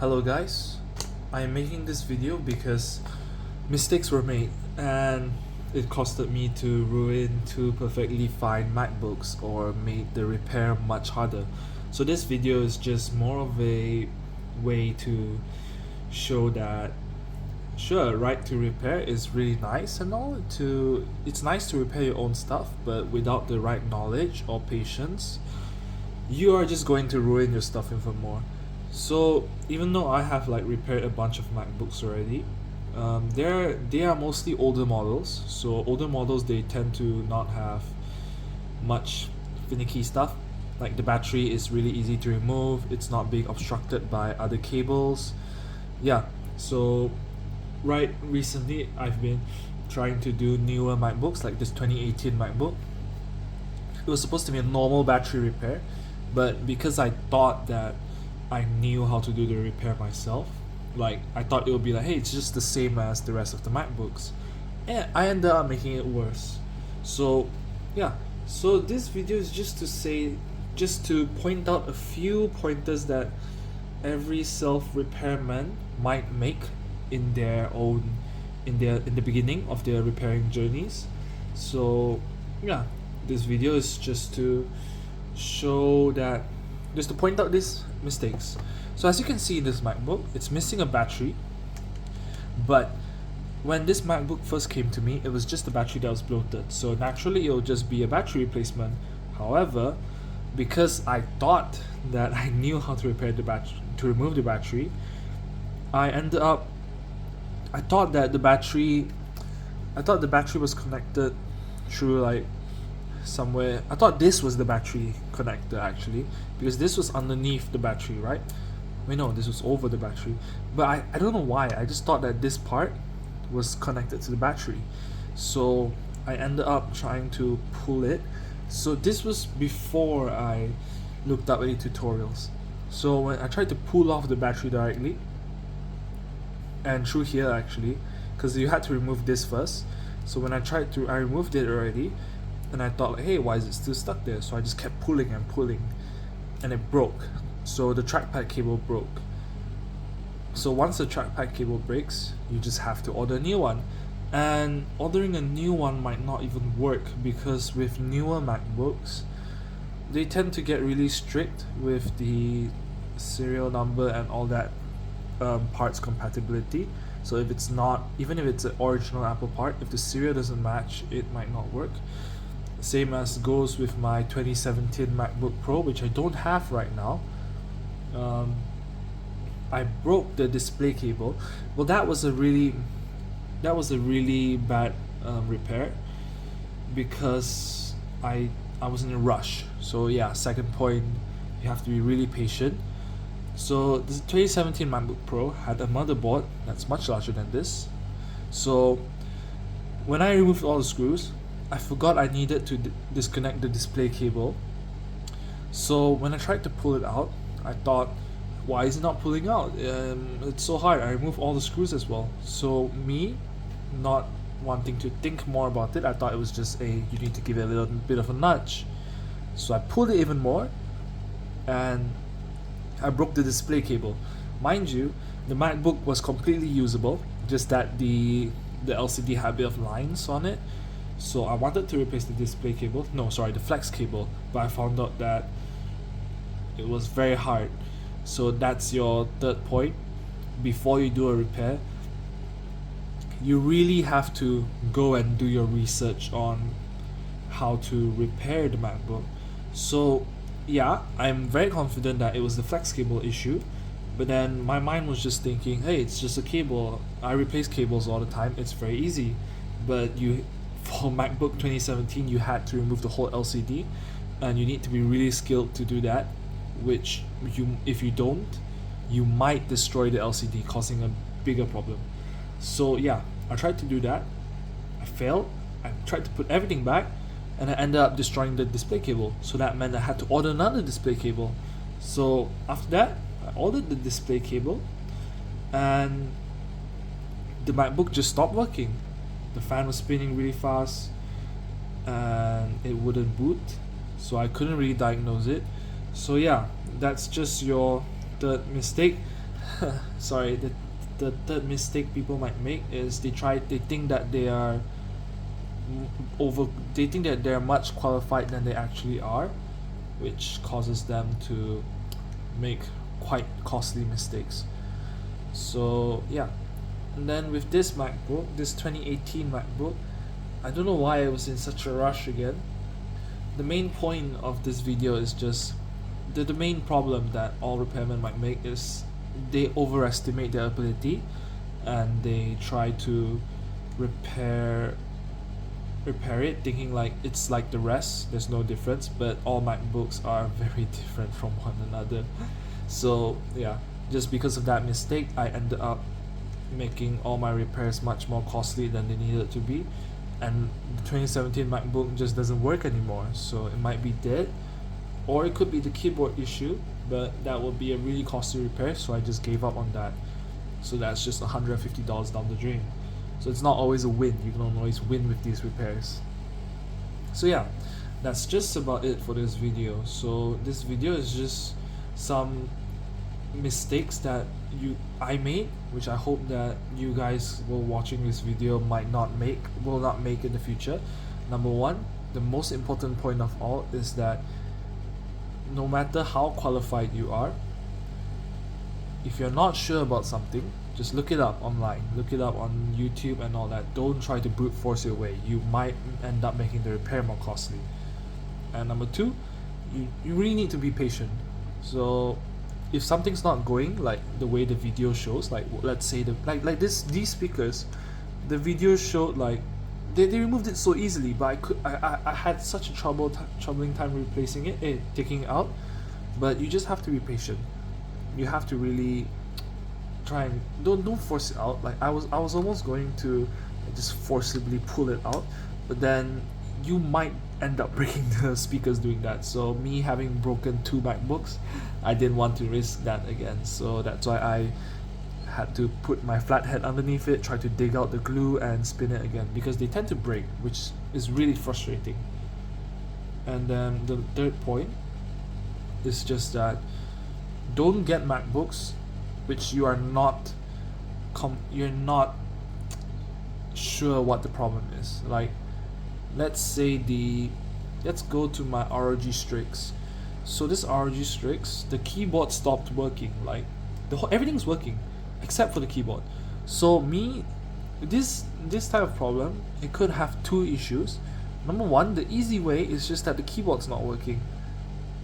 Hello guys, I am making this video because mistakes were made and it costed me to ruin two perfectly fine MacBooks or made the repair much harder. So this video is just more of a way to show that sure, right to repair is really nice and all. It's nice to repair your own stuff, but without the right knowledge or patience, you are just going to ruin your stuff even more. So even though I have like repaired a bunch of MacBooks already, they are mostly older models. So older models, they tend to not have much finicky stuff. Like the battery is really easy to remove. It's not being obstructed by other cables. Yeah. So right recently, I've been trying to do newer MacBooks, like this 2018 MacBook. It was supposed to be a normal battery repair, but because I thought that I knew how to do the repair myself, like I thought it would be like, hey, it's just the same as the rest of the MacBooks, and I ended up making it worse. So yeah, so this video is just to point out a few pointers that every self repairman might make in their own in the beginning of their repairing journeys. So yeah, this video is just to show that just to point out these mistakes. So as you can see in this MacBook, it's missing a battery, but when this MacBook first came to me, it was just the battery that was bloated. So naturally it'll just be a battery replacement. However, because I thought that I knew how to repair the battery, to remove the battery, I thought that the battery was connected through like somewhere. I thought this was the battery connector actually, because this was underneath the battery, right? Wait, no, this was over the battery. But I don't know why. I just thought that this part was connected to the battery. So I ended up trying to pull it. So this was before I looked up any tutorials. So when I tried to pull off the battery directly, and through here actually, because you had to remove this first. So when I removed it already, and I thought like, hey, why is it still stuck there? So I just kept pulling and pulling, and it broke. So the trackpad cable broke. So once the trackpad cable breaks, you just have to order a new one. And ordering a new one might not even work, because with newer MacBooks, they tend to get really strict with the serial number and all that parts compatibility. So if it's not, even if it's an original Apple part, if the serial doesn't match, it might not work. Same as goes with my 2017 MacBook Pro, which I don't have right now. I broke the display cable. Well, that was a really bad repair, because I was in a rush. So yeah, second point, you have to be really patient. So the 2017 MacBook Pro had a motherboard that's much larger than this. So when I removed all the screws, I forgot I needed to disconnect the display cable. So when I tried to pull it out, I thought, why is it not pulling out? It's so hard. I removed all the screws as well. So me, not wanting to think more about it, I thought it was just you need to give it a little bit of a nudge. So I pulled it even more, and I broke the display cable. Mind you, the MacBook was completely usable, just that the LCD had a bit of lines on it. So I wanted to replace the display cable, the flex cable, but I found out that it was very hard. So that's your third point. Before you do a repair, you really have to go and do your research on how to repair the MacBook. So yeah, I'm very confident that it was the flex cable issue, but then my mind was just thinking, hey, it's just a cable. I replace cables all the time. It's very easy. But for MacBook 2017, you had to remove the whole LCD, and you need to be really skilled to do that, which if you don't, you might destroy the LCD, causing a bigger problem. So yeah, I tried to do that. I failed. I tried to put everything back, and I ended up destroying the display cable. So that meant I had to order another display cable. So after that, I ordered the display cable, and the MacBook just stopped working. The fan was spinning really fast, and it wouldn't boot. So I couldn't really diagnose it. So yeah, that's just your third mistake. sorry, the third mistake people might make is they think that they are over they think that they're much qualified than they actually are, which causes them to make quite costly mistakes. So yeah, and then with this MacBook, this 2018 MacBook, I don't know why I was in such a rush again. The main point of this video is just the main problem that all repairmen might make is they overestimate their ability, and they try to repair it thinking like it's like the rest, there's no difference, but all MacBooks are very different from one another. So yeah, just because of that mistake, I ended up making all my repairs much more costly than they needed to be, and the 2017 MacBook just doesn't work anymore. So it might be dead, or it could be the keyboard issue, but that would be a really costly repair, so I just gave up on that. So that's just $150 down the drain. So it's not always a win. You don't always win with these repairs. So yeah, that's just about it for this video. So this video is just some mistakes that I made, which I hope that you guys who watching this video will not make in the future. Number one, the most important point of all is that no matter how qualified you are, if you're not sure about something, just look it up online, look it up on YouTube and all that. Don't try to brute force your way. You might end up making the repair more costly. And number two, you really need to be patient. So if something's not going like the way the video shows, like let's say these speakers, the video showed like they removed it so easily, but I had such a troubling time replacing it, taking it out. But you just have to be patient. You have to really try and don't force it out. Like I was almost going to just forcibly pull it out, but then you might end up breaking the speakers doing that. So me having broken 2 MacBooks, I didn't want to risk that again. So that's why I had to put my flathead underneath it, try to dig out the glue and spin it again, because they tend to break, which is really frustrating. And then the third point is just that don't get MacBooks which you're not sure what the problem is. Like let's go to my ROG Strix. So this ROG Strix, the keyboard stopped working. Like everything's working except for the keyboard. So this type of problem, it could have 2 issues. Number one, the easy way is just that the keyboard's not working.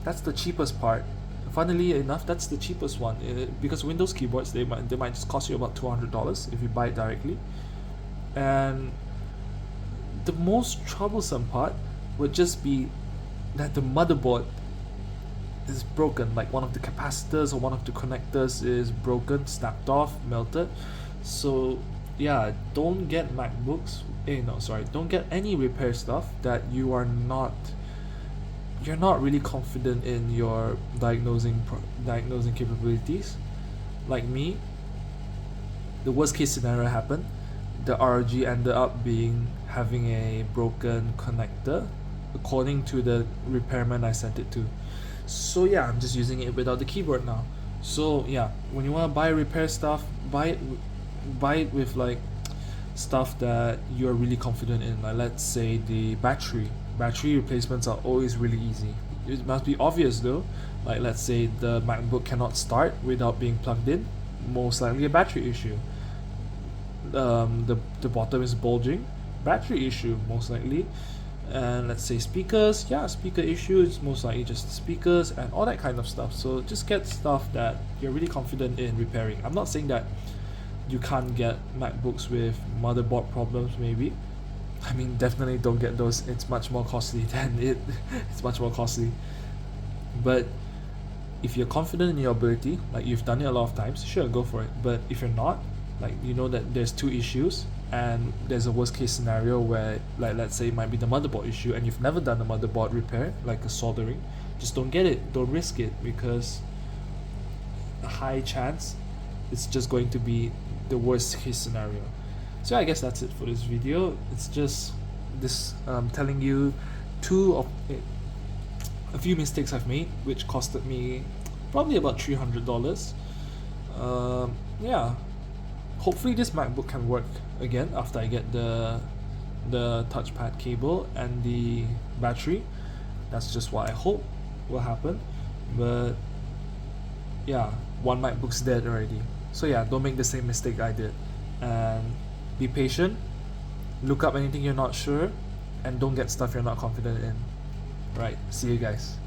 That's the cheapest part. Funnily enough, that's the cheapest one, because Windows keyboards, they might just cost you about $200 if you buy it directly. And the most troublesome part would just be that the motherboard is broken, like one of the capacitors or one of the connectors is broken, snapped off, melted. So yeah, don't get MacBooks, don't get any repair stuff that you're not really confident in your diagnosing capabilities. Like me, the worst case scenario happened. The ROG ended up having a broken connector, according to the repairman I sent it to. So yeah, I'm just using it without the keyboard now. So yeah, when you want to buy repair stuff, buy it with like stuff that you're really confident in. Like let's say the battery replacements are always really easy. It must be obvious though. Like let's say the MacBook cannot start without being plugged in, most likely a battery issue. The bottom is bulging, battery issue most likely. And let's say speakers, speaker issue, it's most likely just the speakers and all that kind of stuff. So just get stuff that you're really confident in repairing. I'm not saying that you can't get MacBooks with motherboard problems, maybe. I mean, definitely don't get those. It's much more costly it's much more costly. But if you're confident in your ability, like you've done it a lot of times, sure, go for it. But if you're not, like you know that there's 2 issues and there's a worst case scenario where, like let's say it might be the motherboard issue and you've never done a motherboard repair, like a soldering, just don't get it, don't risk it, because a high chance it's just going to be the worst case scenario. So I guess that's it for this video. It's just this telling you a few mistakes I've made, which costed me probably about $300. Yeah, hopefully this MacBook can work again after I get the touchpad cable and the battery. That's just what I hope will happen. But yeah, one MacBook's dead already. So yeah, don't make the same mistake I did, and be patient. Look up anything you're not sure, and don't get stuff you're not confident in. Right, see you guys.